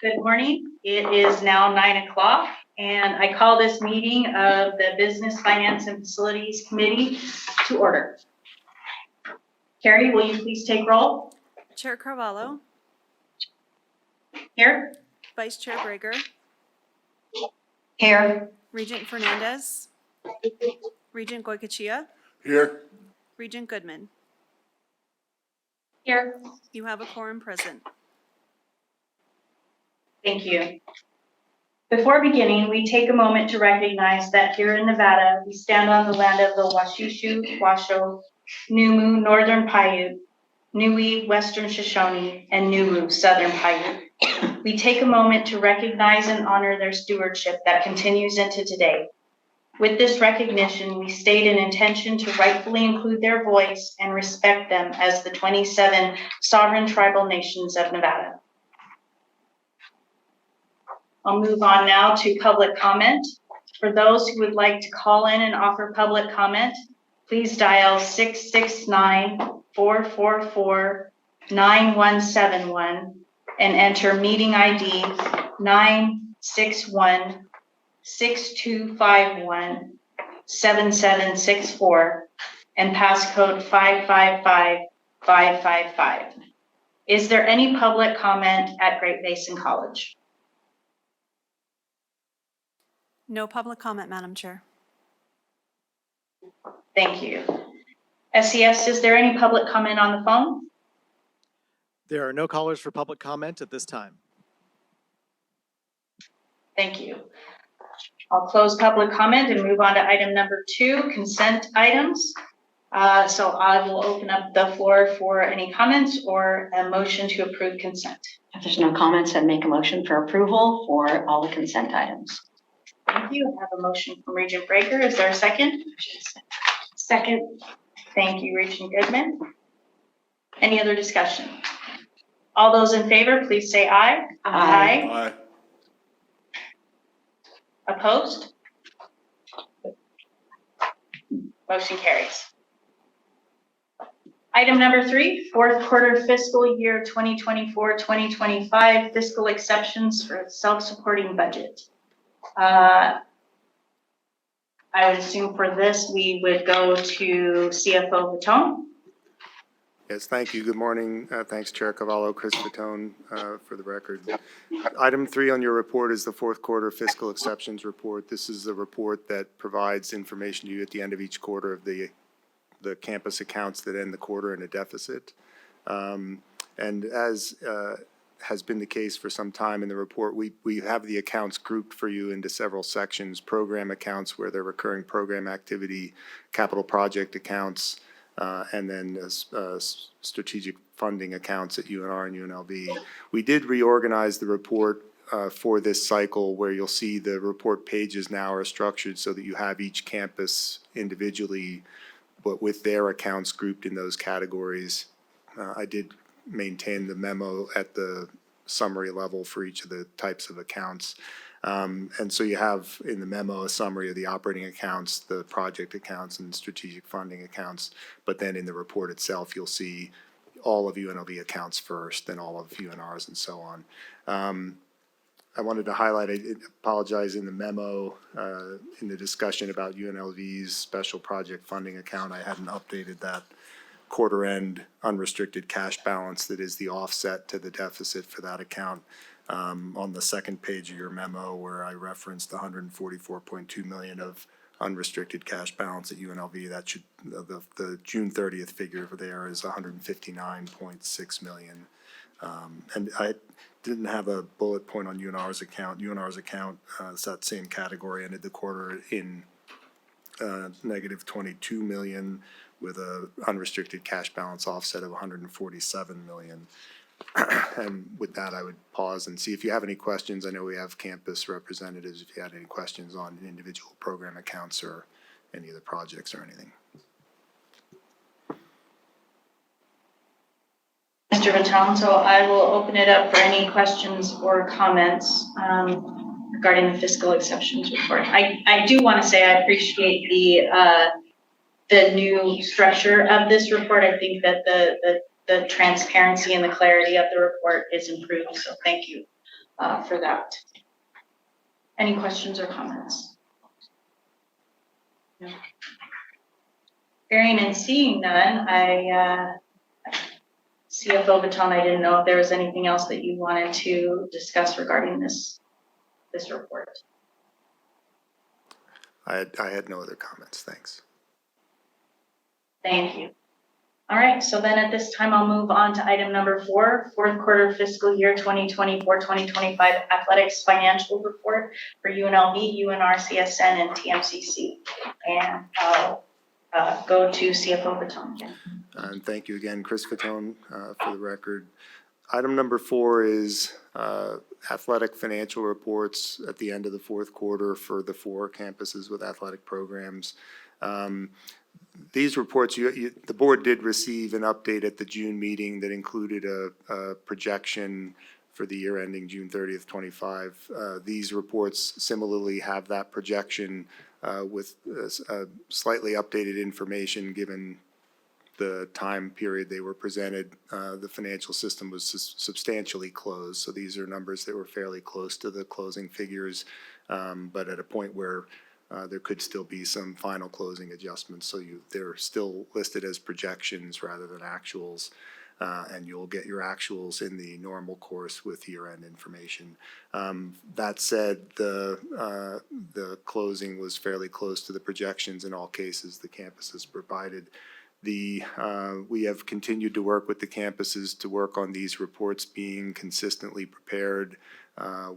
Good morning. It is now 9 o'clock and I call this meeting of the Business, Finance and Facilities Committee to order. Carrie, will you please take roll? Chair Carvalho, Here. Vice Chair Brager, Here. Regent Fernandez, Regent Goycochea, Here. Regent Goodman. Here. You have a quorum present. Thank you. Before beginning, we take a moment to recognize that here in Nevada, we stand on the land of the Washishu, Washoe, Numu, Northern Paiute, Nui, Western Shoshone, and Numu, Southern Paiute. We take a moment to recognize and honor their stewardship that continues into today. With this recognition, we state an intention to rightfully include their voice and respect them as the 27 sovereign tribal nations of Nevada. I'll move on now to public comment. For those who would like to call in and offer public comment, please dial 669-444-9171 and enter meeting ID 961-6251-7764 and passcode 555555. Is there any public comment at Great Basin College? No public comment, Madam Chair. Thank you. SES, is there any public comment on the phone? There are no callers for public comment at this time. Thank you. I'll close public comment and move on to item number 2, consent items. So I will open up the floor for any comments or a motion to approve consent. If there's no comments, I'd make a motion for approval for all the consent items. Thank you. I have a motion from Regent Brager. Is there a second? Second. Thank you, Regent Goodman. Any other discussion? All those in favor, please say aye. Aye. Aye. Opposed? Motion carries. Item number 3, fourth quarter fiscal year 2024-2025 fiscal exceptions for self-supporting budget. I would assume for this, we would go to CFO Vitone. Yes, thank you. Good morning. Thanks, Chair Cavallo, Chris Fatone, for the record. Item 3 on your report is the fourth quarter fiscal exceptions report. This is a report that provides information to you at the end of each quarter of the campus accounts that end the quarter in a deficit. And as has been the case for some time in the report, we have the accounts grouped for you into several sections: program accounts where they're recurring program activity, capital project accounts, and then strategic funding accounts at UNR and UNLV. We did reorganize the report for this cycle, where you'll see the report pages now are structured so that you have each campus individually, but with their accounts grouped in those categories. I did maintain the memo at the summary level for each of the types of accounts. And so you have in the memo a summary of the operating accounts, the project accounts, and strategic funding accounts. But then in the report itself, you'll see all of UNLV accounts first, then all of UNR's, and so on. I wanted to highlight, I apologize, in the memo, in the discussion about UNLV's special project funding account, I hadn't updated that quarter-end unrestricted cash balance that is the offset to the deficit for that account. On the second page of your memo, where I referenced the $144.2 million of unrestricted cash balance at UNLV, that should, the June 30th figure there is $159.6 million. And I didn't have a bullet point on UNR's account. UNR's account, it's that same category, ended the quarter in negative $22 million with a unrestricted cash balance offset of $147 million. And with that, I would pause and see if you have any questions. I know we have campus representatives, if you had any questions on individual program accounts or any of the projects or anything. Mr. Vitone, so I will open it up for any questions or comments regarding the fiscal exceptions report. I do want to say I appreciate the new structure of this report. I think that the transparency and the clarity of the report is improved, so thank you. for that. Any questions or comments? No. Hearing and seeing none, CFO Baton, I didn't know if there was anything else that you wanted to discuss regarding this report. I had no other comments, thanks. Thank you. All right, so then at this time, I'll move on to item number 4, fourth quarter fiscal year 2024-2025 athletics financial report for UNLV, UNRCSN, and TMCC. And I'll go to CFO Baton again. And thank you again, Chris Fatone, for the record. Item number 4 is athletic financial reports at the end of the fourth quarter for the 4 campuses with athletic programs. These reports, the board did receive an update at the June meeting that included a projection for the year ending June 30th, 25. These reports similarly have that projection with slightly updated information given the time period they were presented. The financial system was substantially closed, so these are numbers that were fairly close to the closing figures, but at a point where there could still be some final closing adjustments, so they're still listed as projections rather than actuals, and you'll get your actuals in the normal course with year-end information. That said, the closing was fairly close to the projections in all cases the campuses provided. We have continued to work with the campuses to work on these reports being consistently prepared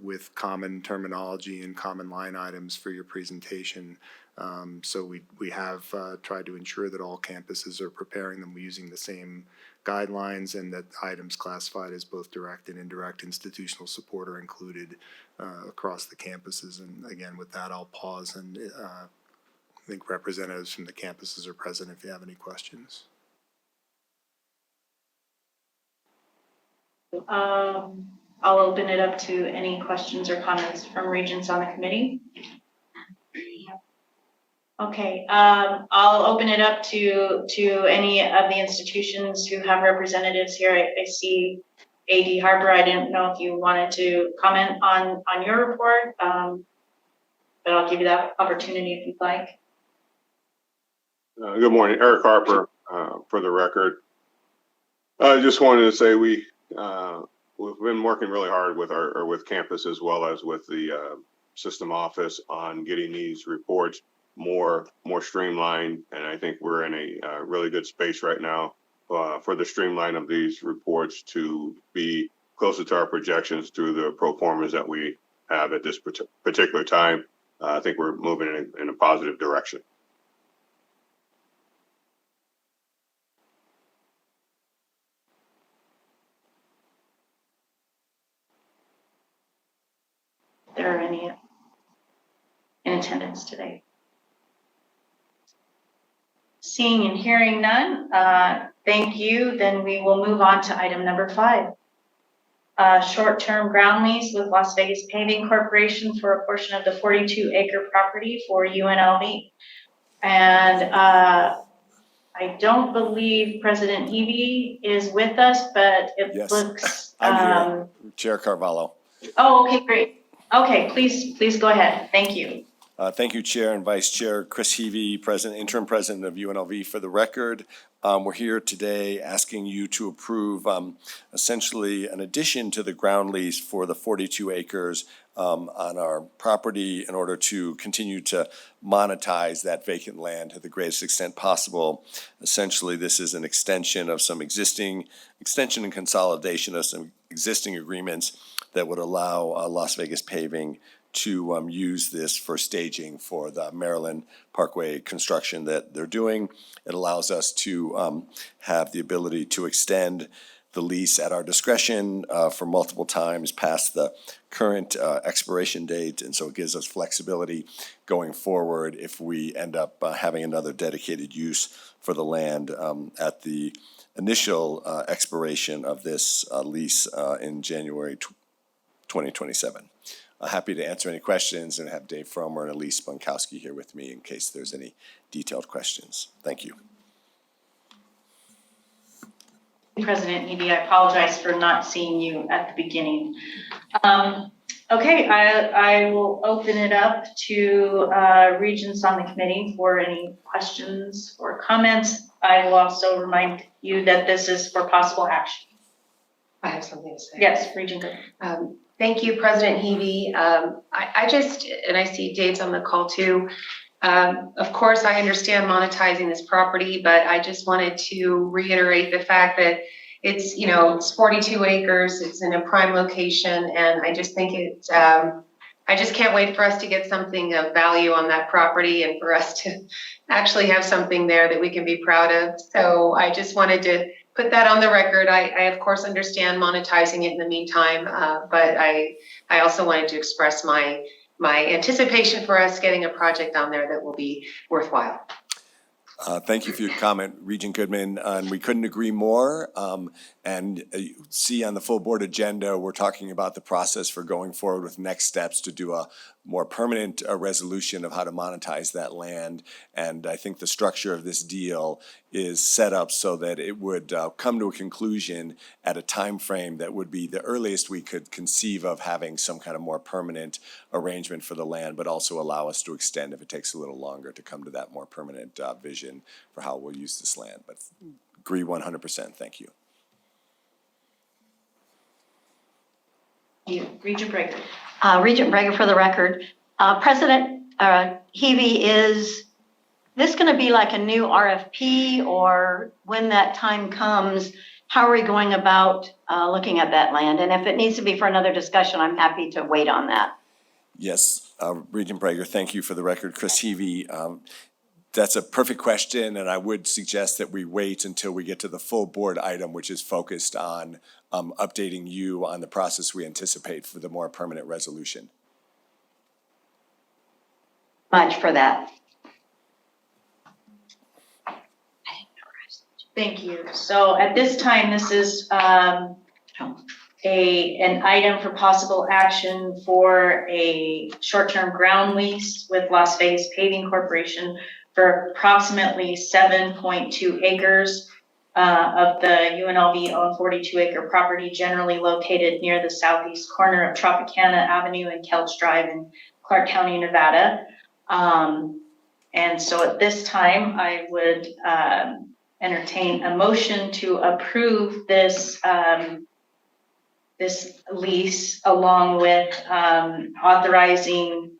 with common terminology and common line items for your presentation. So we have tried to ensure that all campuses are preparing them using the same guidelines and that items classified as both direct and indirect institutional support are included across the campuses. And again, with that, I'll pause and I think representatives from the campuses are present if you have any questions. I'll open it up to any questions or comments from Regents on the committee. Okay, I'll open it up to any of the institutions who have representatives here. I see AD Harper. I didn't know if you wanted to comment on your report, but I'll give you that opportunity if you'd like. Good morning, Eric Harper, for the record. I just wanted to say we've been working really hard with campus as well as with the system office on getting these reports more streamlined, and I think we're in a really good space right now for the streamline of these reports to be closer to our projections through the pro formas that we have at this particular time. I think we're moving in a positive direction. There are any in attendance today? Seeing and hearing none, thank you. Then we will move on to item number 5. Short-term ground lease with Las Vegas Paving Corporation for a portion of the 42-acre property for UNLV. And I don't believe President Hebe is with us, but it Yes, looks. I'm here, Chair Carvalho. Oh, okay, great. Okay, please go ahead. Thank you. Thank you, Chair and Vice Chair. Chris Hebe, Interim President of UNLV. For the record, we're here today asking you to approve essentially an addition to the ground lease for the 42 acres on our property in order to continue to monetize that vacant land to the greatest extent possible. Essentially, this is an extension and consolidation of some existing agreements that would allow Las Vegas Paving to use this for staging for the Maryland Parkway construction that they're doing. It allows us to have the ability to extend the lease at our discretion for multiple times past the current expiration date, and so it gives us flexibility going forward if we end up having another dedicated use for the land at the initial expiration of this lease in January 2027. Happy to answer any questions and have Dave Fromer and Elise Bunkowski here with me in case there's any detailed questions. Thank you. President Hebe, I apologize for not seeing you at the beginning. Okay, I will open it up to Regents on the committee for any questions or comments. I will also remind you that this is for possible action. I have something to say. Yes, Regent Good. Thank you, President Hebe. I just, and I see Dave's on the call too. Of course, I understand monetizing this property, but I just wanted to reiterate the fact that it's, you know, it's 42 acres, it's in a prime location, and I just think it's, I just can't wait for us to get something of value on that property and for us to actually have something there that we can be proud of. So I just wanted to put that on the record. I of course understand monetizing it in the meantime, but I also wanted to express my anticipation for us getting a project on there that will be worthwhile. Thank you for your comment, Regent Goodman, and we couldn't agree more. And you see on the full board agenda, we're talking about the process for going forward with next steps to do a more permanent resolution of how to monetize that land. And I think the structure of this deal is set up so that it would come to a conclusion at a time frame that would be the earliest we could conceive of having some kind of more permanent arrangement for the land, but also allow us to extend if it takes a little longer to come to that more permanent vision for how we'll use this land. But agree 100%. Thank you. Regent Breaker. Regent Breger for the record. President Hebe, is this going to be like a new RFP, or when that time comes, how are we going about looking at that land? And if it needs to be for another discussion, I'm happy to wait on that. Yes, Regent Breger, thank you for the record. Chris Heve, that's a perfect question, and I would suggest that we wait until we get to the full board item, which is focused on updating you on the process we anticipate for the more permanent resolution. Much for that. Thank you. So at this time, this is an item for possible action for a short-term ground lease with Las Vegas Paving Corporation for approximately 7.2 acres of the UNLV owned 42-acre property generally located near the southeast corner of Tropicana Avenue and Kelch Drive in Clark County, Nevada. And so at this time, I would entertain a motion to approve this this lease, along with authorizing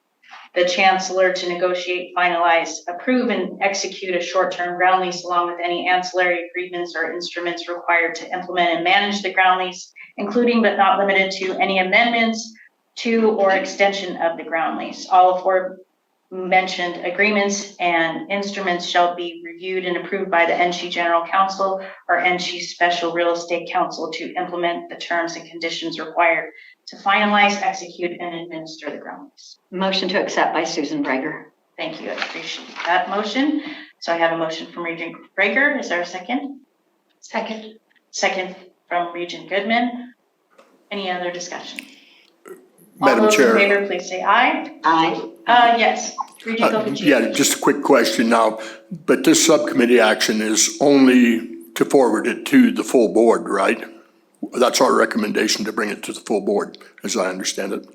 the chancellor to negotiate, finalize, approve, and execute a short-term ground lease, along with any ancillary agreements or instruments required to implement and manage the ground lease, including but not limited to any amendments to or extension of the ground lease. All aforementioned agreements and instruments shall be reviewed and approved by the NSHE General Counsel or NSHE Special Real Estate Counsel to implement the terms and conditions required to finalize, execute, and administer the ground lease. Motion to accept by Susan Breger. Thank you. I appreciate that motion. So I have a motion from Regent Breger. Is there a second? Second. Second from Regent Goodman. Any other discussion? Madam All those Chair. in favor, please say aye. Aye. Yes. Regent Goodman. Yeah, just a quick question now, but this subcommittee action is only to forward it to the full board, right? That's our recommendation, to bring it to the full board, as I understand it.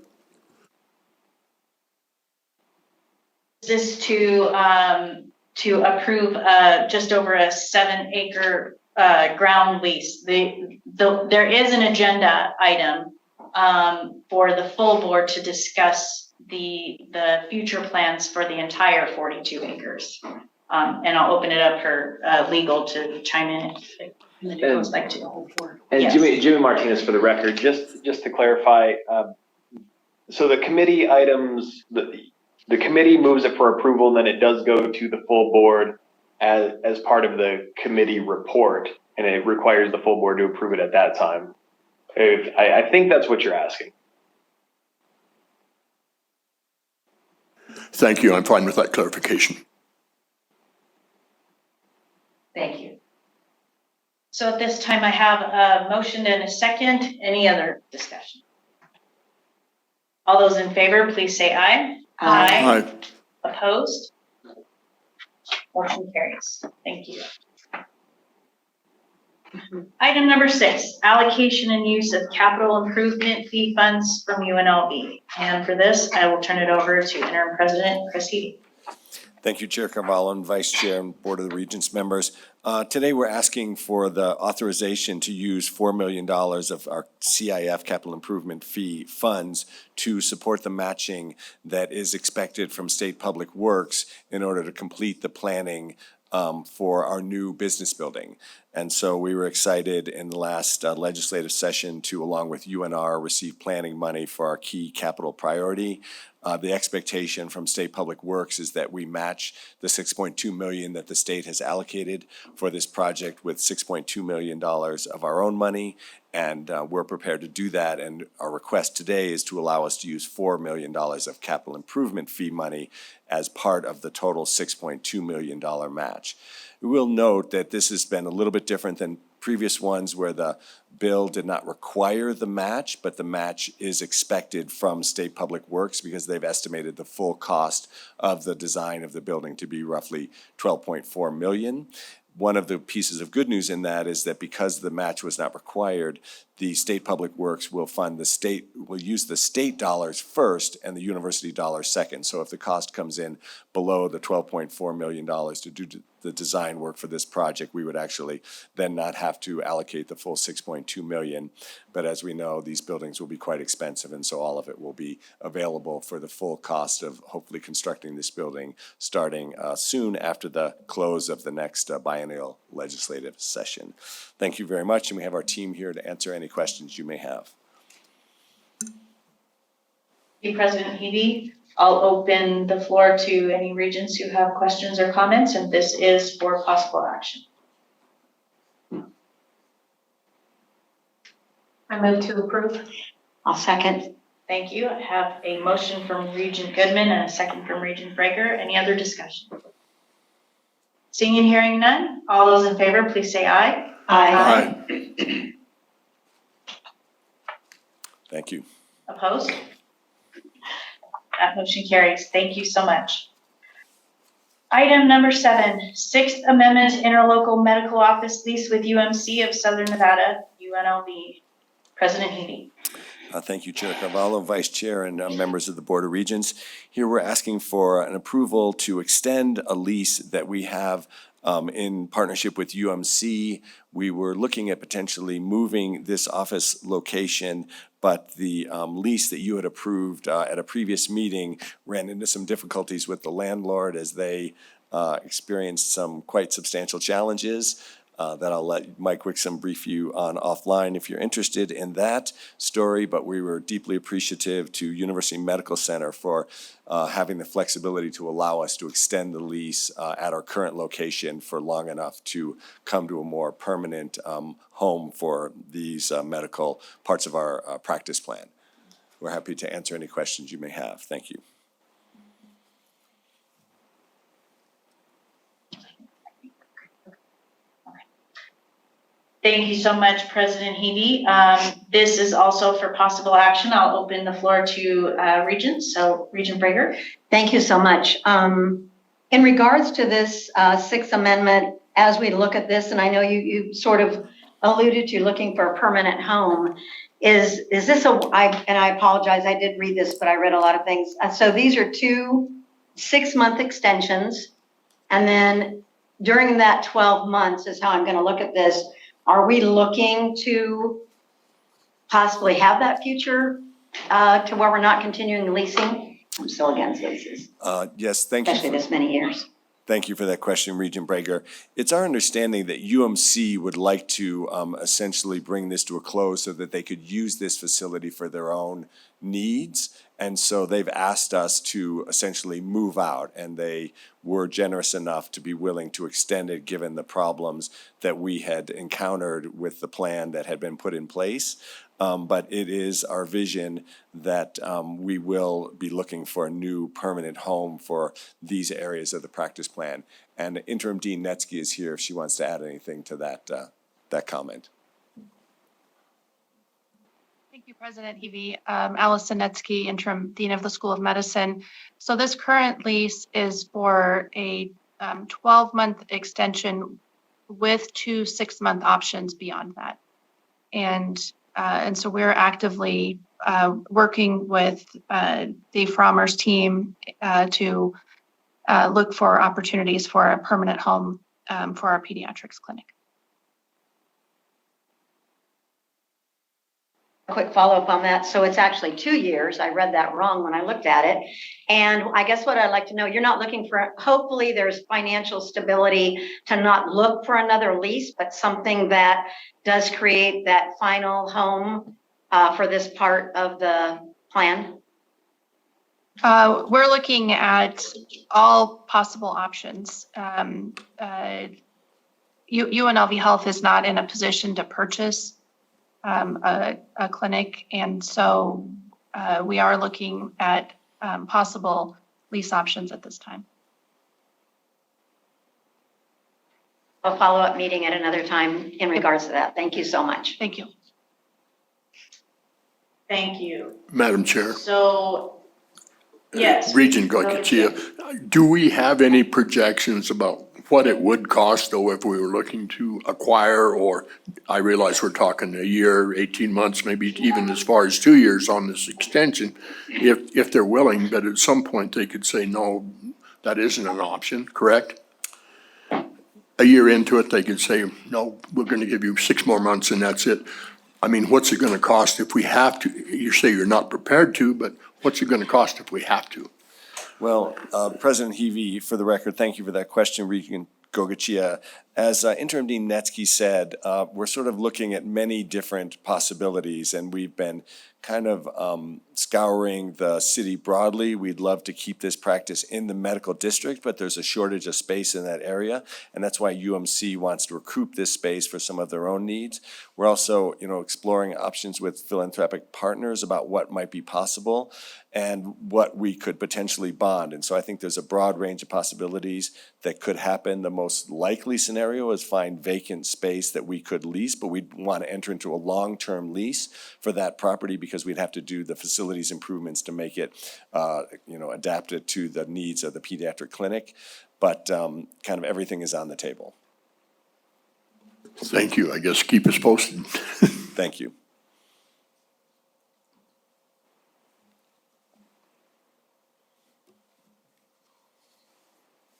This to approve just over a 7-acre ground lease. There is an agenda item for the full board to discuss the future plans for the entire 42 acres. And I'll open it up for legal to chime in if it goes back to the whole board. And Yes. Jimmy Martinez for the record, just to clarify, so the committee items, the committee moves it for approval, and then it does go to the full board as part of the committee report, and it requires the full board to approve it at that time. I think that's what you're asking. Thank you, I'm fine with that clarification. Thank you. So at this time, I have a motion and a second. Any other discussion? All those in favor, please say aye. Aye. Opposed? Motion carries. Thank you. Item number 6, allocation and use of capital improvement fee funds from UNLV. And for this, I will turn it over to Interim President Chris Healy. Thank you, Chair Carvalho and Vice Chair and Board of the Regents members. Today, we're asking for the authorization to use $4 million of our CIF capital improvement fee funds to support the matching that is expected from State Public Works in order to complete the planning for our new business building. And so we were excited in the last legislative session to, along with UNR, receive planning money for our key capital priority. The expectation from State Public Works is that we match the $6.2 million that the state has allocated for this project with $6.2 million of our own money. And we're prepared to do that. And our request today is to allow us to use $4 million of capital improvement fee money as part of the total $6.2 million match. We will note that this has been a little bit different than previous ones where the bill did not require the match, but the match is expected from State Public Works because they've estimated the full cost of the design of the building to be roughly $12.4 million. One of the pieces of good news in that is that because the match was not required, the State Public Works will use the state dollars first and the university dollars second. So if the cost comes in below the $12.4 million to do the design work for this project, we would actually then not have to allocate the full $6.2 million. But as we know, these buildings will be quite expensive, and so all of it will be available for the full cost of hopefully constructing this building starting soon after the close of the next biennial legislative session. Thank you very much, and we have our team here to answer any questions you may have. Thank you, President Healy. I'll open the floor to any regents who have questions or comments, and this is for possible action. I move to approve. I'll second. Thank you. I have a motion from Regent Goodman and a second from Regent Breger. Any other discussion? Seeing and hearing none, all those in favor, please say aye. Aye. Thank you. Opposed? That motion carries. Thank you so much. Item number 7, Sixth Amendment Interlocal Medical Office Lease with UMC of Southern Nevada, UNLV. President Healy. Thank you, Chair Carvalho, Vice Chair, and members of the Board of Regents. Here we're asking for an approval to extend a lease that we have in partnership with UMC. We were looking at potentially moving this office location, but the lease that you had approved at a previous meeting ran into some difficulties with the landlord as they experienced some quite substantial challenges. That I'll let Mike Wixom brief you on offline if you're interested in that story, but we were deeply appreciative to University Medical Center for having the flexibility to allow us to extend the lease at our current location for long enough to come to a more permanent home for these medical parts of our practice plan. We're happy to answer any questions you may have. Thank you. Thank you so much, President Healy. This is also for possible action. I'll open the floor to Regents. So Regent Breger. Thank you so much. In regards to this Sixth Amendment, as we look at this, and I know you sort of alluded to looking for a permanent home, is this and I apologize, I did read this, but I read a lot of things. So these are 2 6-month extensions. And then during that 12 months is how I'm going to look at this. Are we looking to possibly have that future to where we're not continuing leasing? I'm still against leases. Yes, thank you. Especially this many years. Thank you for that question, Regent Breger. It's our understanding that UMC would like to essentially bring this to a close so that they could use this facility for their own needs. And so they've asked us to essentially move out, and they were generous enough to be willing to extend it given the problems that we had encountered with the plan that had been put in place. But it is our vision that we will be looking for a new permanent home for these areas of the practice plan. And Interim Dean Netsky is here if she wants to add anything to that comment. Thank you, President Heavey. Allison Netsky, Interim Dean of the School of Medicine. So this current lease is for a 12-month extension with 2 6-month options beyond that. And so we're actively working with Dave Frommer's team to look for opportunities for a permanent home for our pediatrics clinic. Quick follow-up on that. So it's actually 2 years. I read that wrong when I looked at it. And I guess what I'd like to know, you're not looking for, hopefully there's financial stability to not look for another lease, but something that does create that final home for this part of the plan? We're looking at all possible options. UNLV Health is not in a position to purchase a clinic, and so we are looking at possible lease options at this time. A follow-up meeting at another time in regards to that. Thank you so much. Thank you. Thank you. Madam Chair. So, yes. Regent Goicoechea, do we have any projections about what it would cost, though, if we were looking to acquire, or I realize we're talking a year, 18 months, maybe even as far as 2 years on this extension, if they're willing, but at some point they could say, no, that isn't an option, correct? A year into it, they could say, no, we're going to give you 6 more months and that's it. I mean, what's it going to cost if we have to? You say you're not prepared to, but what's it going to cost if we have to? Well, President Heavey, for the record, thank you for that question, Regent Goicoechea. As Interim Dean Netsky said, we're sort of looking at many different possibilities, and we've been kind of scouring the city broadly. We'd love to keep this practice in the medical district, but there's a shortage of space in that area, and that's why UMC wants to recoup this space for some of their own needs. We're also, exploring options with philanthropic partners about what might be possible and what we could potentially bond. And so I think there's a broad range of possibilities that could happen. The most likely scenario is find vacant space that we could lease, but we'd want to enter into a long-term lease for that property because we'd have to do the facilities improvements to make it, adapted to the needs of the pediatric clinic. But kind of everything is on the table. Thank you. I guess keep us posted. Thank you.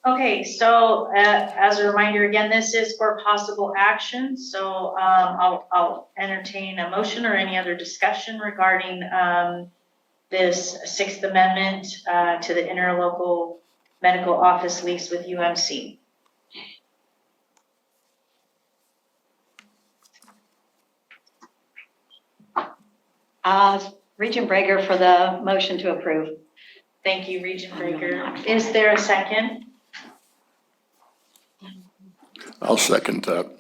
Okay, so as a reminder, again, this is for possible action. So I'll entertain a motion or any other discussion regarding this Sixth Amendment to the interlocal medical office lease with UMC. Regent Breger for the motion to approve. Thank you, Regent Breger. Is there a second? I'll second that.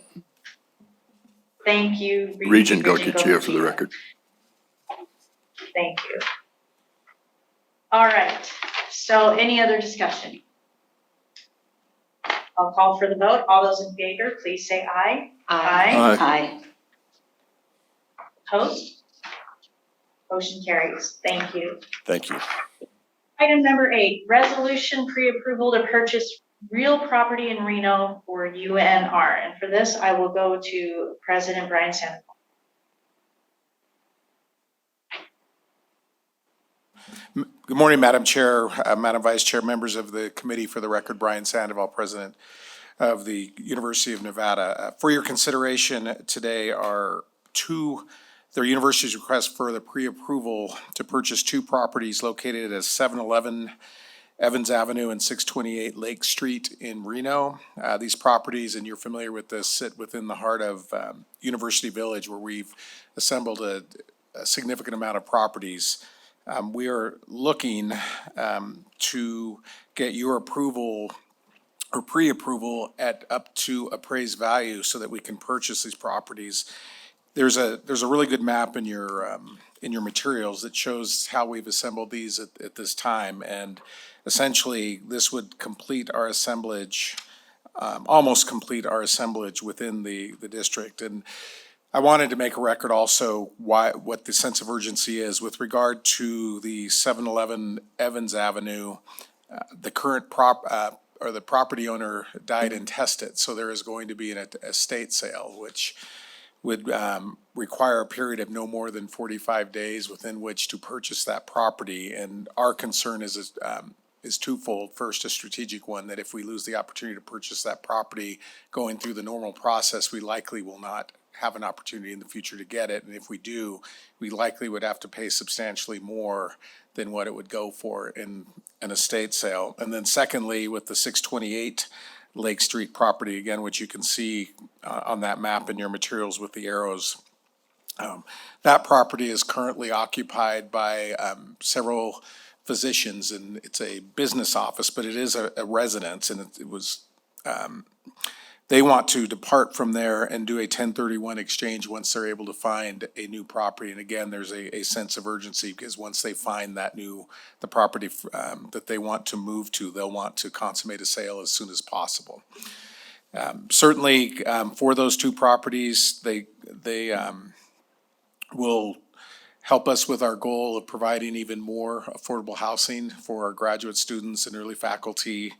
Thank you, Regent Goicoechea for the record. Thank you. All right, so any other discussion? I'll call for the vote. All those in favor, please say aye. Aye. Aye. Opposed? Motion carries. Thank you. Thank you. Item number 8, resolution pre-approval to purchase real property in Reno for UNR. And for this, I will go to President Brian Sandoval. Good morning, Madam Chair, Madam Vice Chair, members of the committee. For the record, Brian Sandoval, President of the University of Nevada. For your consideration today are their university's request for the pre-approval to purchase 2 properties located at 711 Evans Avenue and 628 Lake Street in Reno. These properties, and you're familiar with this, sit within the heart of University Village, where we've assembled a significant amount of properties. We are looking to get your approval or pre-approval at up to appraised value so that we can purchase these properties. There's a really good map in your materials that shows how we've assembled these at this time, and essentially this would complete our assemblage, almost complete our assemblage within the district. And I wanted to make a record also what the sense of urgency is with regard to the 711 Evans Avenue. The current or the property owner died intestate, so there is going to be an estate sale, which would require a period of no more than 45 days within which to purchase that property. And our concern is twofold. First, a strategic one, that if we lose the opportunity to purchase that property going through the normal process, we likely will not have an opportunity in the future to get it. And if we do, we likely would have to pay substantially more than what it would go for in an estate sale. And then secondly, with the 628 Lake Street property, again, which you can see on that map in your materials with the arrows, that property is currently occupied by several physicians, and it's a business office, but it is a residence, and it was, they want to depart from there and do a 1031 exchange once they're able to find a new property. And again, there's a sense of urgency, because once they find the property that they want to move to, they'll want to consummate a sale as soon as possible. Certainly, for those two properties, they will help us with our goal of providing even more affordable housing for our graduate students and early faculty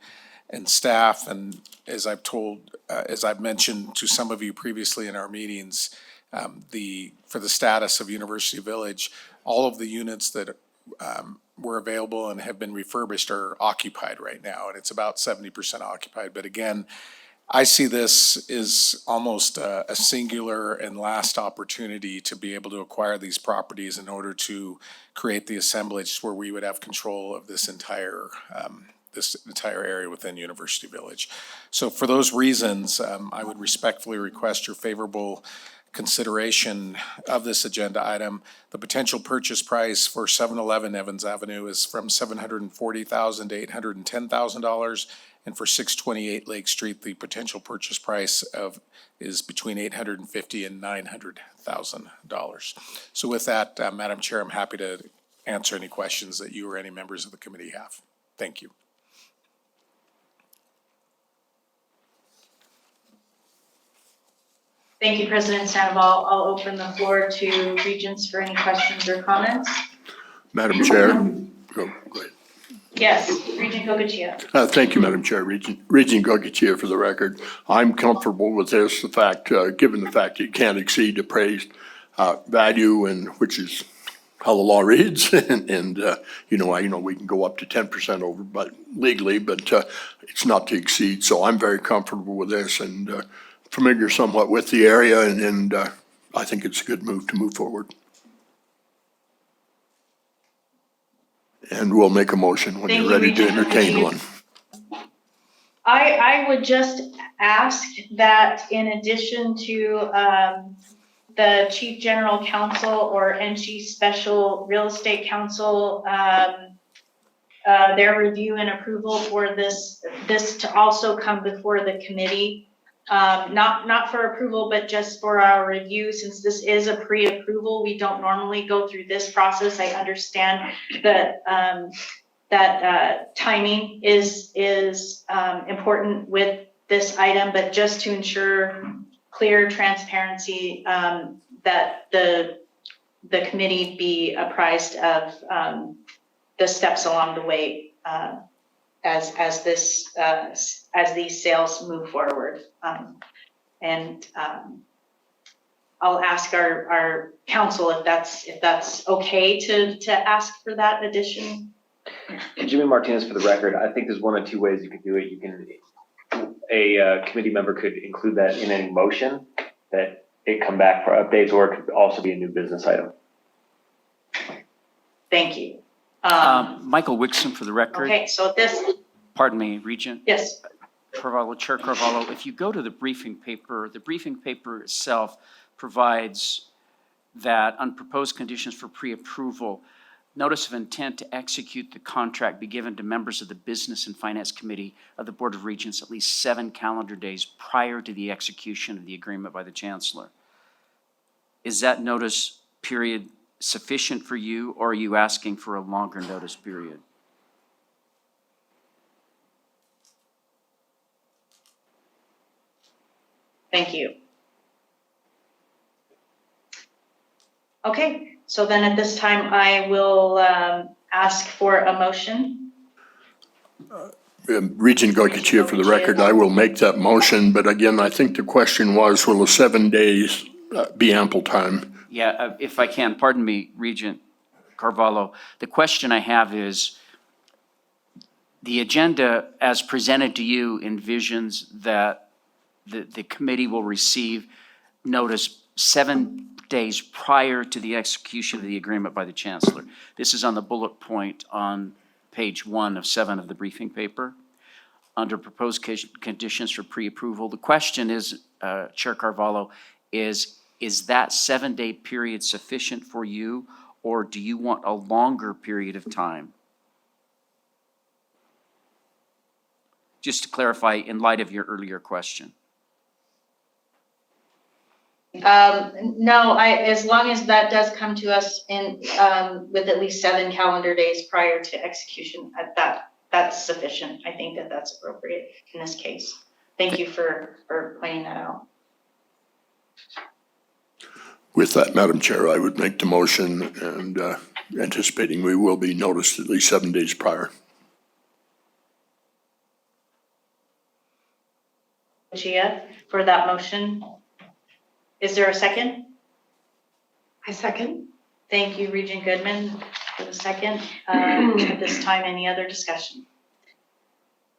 and staff. And as I've mentioned to some of you previously in our meetings, for the status of University Village, all of the units that were available and have been refurbished are occupied right now, and it's about 70% occupied. But again, I see this as almost a singular and last opportunity to be able to acquire these properties in order to create the assemblage where we would have control of this entire area within University Village. So for those reasons, I would respectfully request your favorable consideration of this agenda item. The potential purchase price for 711 Evans Avenue is from $740,000 to $810,000. And for 628 Lake Street, the potential purchase price is between $850,000 and $900,000. So with that, Madam Chair, I'm happy to answer any questions that you or any members of the committee have. Thank you. Thank you, President Sandoval. I'll open the floor to Regents for any questions or comments. Madam Chair. Go ahead. Yes, Regent Goicoechea. Thank you, Madam Chair. Regent Goicoechea for the record. I'm comfortable with this, given the fact it can't exceed appraised value, and which is how the law reads. And I know we can go up to 10% over, but legally, but it's not to exceed. So I'm very comfortable with this and familiar somewhat with the area, and I think it's a good move to move forward. And we'll make a motion when you're ready to entertain one. I would just ask that in addition to the Chief General Counsel or NSHE Special Real Estate Counsel, their review and approval for this to also come before the committee. Not for approval, but just for our review. Since this is a pre-approval, we don't normally go through this process. I understand that timing is important with this item, but just to ensure clear transparency, that the committee be apprised of the steps along the way as these sales move forward. I'll ask our counsel if that's okay to ask for that addition. Jimmy Martinez for the record. I think there's one of two ways you can do it. A committee member could include that in any motion that it come back for updates, or it could also be a new business item. Thank you. Michael Wixon for the record. Okay, so Pardon me, Regent. Yes. Carvalho, Chair Carvalho, if you go to the briefing paper itself provides that on proposed conditions for pre-approval, notice of intent to execute the contract be given to members of the Business and Finance Committee of the Board of Regents at least 7 calendar days prior to the execution of the agreement by the Chancellor. Is that notice period sufficient for you, or are you asking for a longer notice period? Thank you. Okay, so then at this time, I will ask for a motion. Regent Goycochea, for the record, I will make that motion, but again, I think the question was, will the 7 days be ample time? Yeah, if I can, pardon me, Regent Carvalho. The question I have is, the agenda as presented to you envisions that the committee will receive notice 7 days prior to the execution of the agreement by the chancellor. This is on the bullet point on page 1 of 7 of the briefing paper, under proposed conditions for pre-approval. The question is, Chair Carvalho, is that 7-day period sufficient for you, or do you want a longer period of time? Just to clarify, in light of your earlier question. No, as long as that does come to us in, with at least 7 calendar days prior to execution, that's sufficient. I think that's appropriate in this case. Thank you for pointing that out. With that, Madam Chair, I would make the motion and anticipating we will be noticed at least 7 days prior. Chia, for that motion. Is there a second? I second. Thank you, Regent Goodman, for the second. At this time, any other discussion?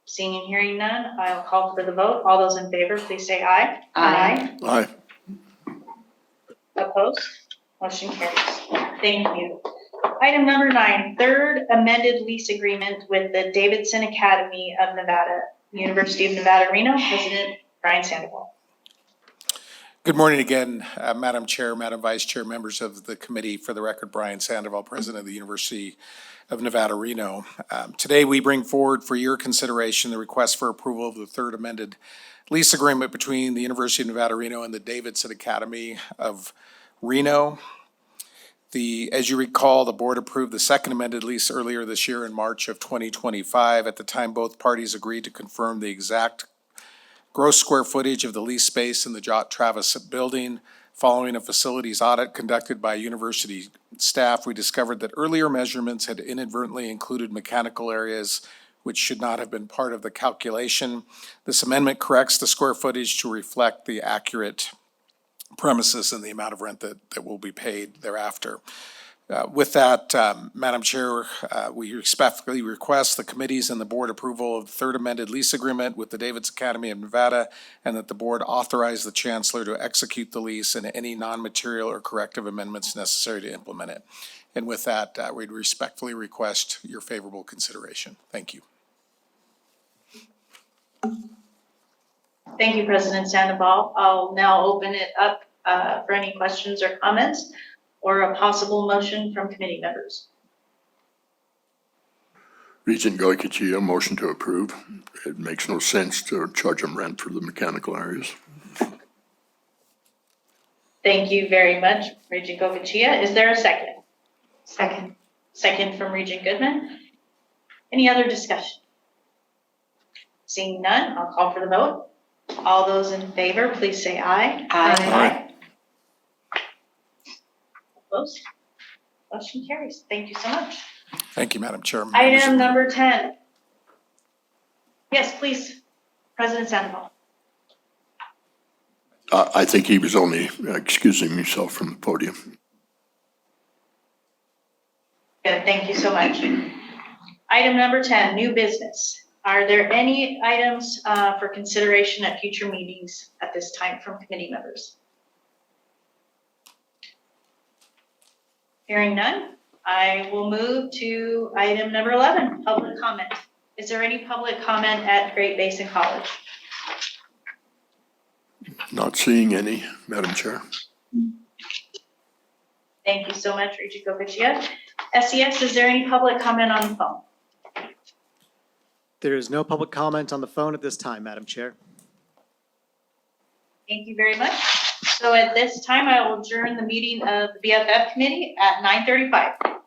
Seeing and hearing none, I'll call for the vote. All those in favor, please say aye. Aye. Aye. Opposed? Motion carries. Thank you. Item number 9, third amended lease agreement with the Davidson Academy of Nevada, University of Nevada, Reno. President Brian Sandoval. Good morning again, Madam Chair, Madam Vice Chair, members of the committee. For the record, Brian Sandoval, President of the University of Nevada, Reno. Today, we bring forward for your consideration the request for approval of the third amended lease agreement between the University of Nevada, Reno and the Davidson Academy of Reno. As you recall, the board approved the second amended lease earlier this year in March of 2025. At the time, both parties agreed to confirm the exact gross square footage of the lease space in the Jott Travis building. Following a facilities audit conducted by university staff, we discovered that earlier measurements had inadvertently included mechanical areas which should not have been part of the calculation. This amendment corrects the square footage to reflect the accurate premises and the amount of rent that will be paid thereafter. With that, Madam Chair, we respectfully request the committee's and the board approval of the third amended lease agreement with the Davidson Academy of Nevada, and that the board authorize the chancellor to execute the lease and any non-material or corrective amendments necessary to implement it. And with that, we'd respectfully request your favorable consideration. Thank you. Thank you, President Sandoval. I'll now open it up for any questions or comments or a possible motion from committee members. Regent Goycochea, motion to approve. It makes no sense to charge them rent for the mechanical areas. Thank you very much, Regent Goycochea. Is there a second? Second. Second from Regent Goodman. Any other discussion? Seeing none, I'll call for the vote. All those in favor, please say aye. Aye. Opposed? Motion carries. Thank you so much. Thank you, Madam Chair. Item number 10. Yes, please, President Sandoval. I think he was only excusing himself from the podium. Good, thank you so much. Item number 10, new business. Are there any items for consideration at future meetings at this time from committee members? Hearing none, I will move to item number 11, public comment. Is there any public comment at Great Basin College? Not seeing any, Madam Chair. Thank you so much, Regent Goycochea. SES, is there any public comment on the phone? There is no public comment on the phone at this time, Madam Chair. Thank you very much. So at this time, I will adjourn the meeting of the BFF committee at 9:35.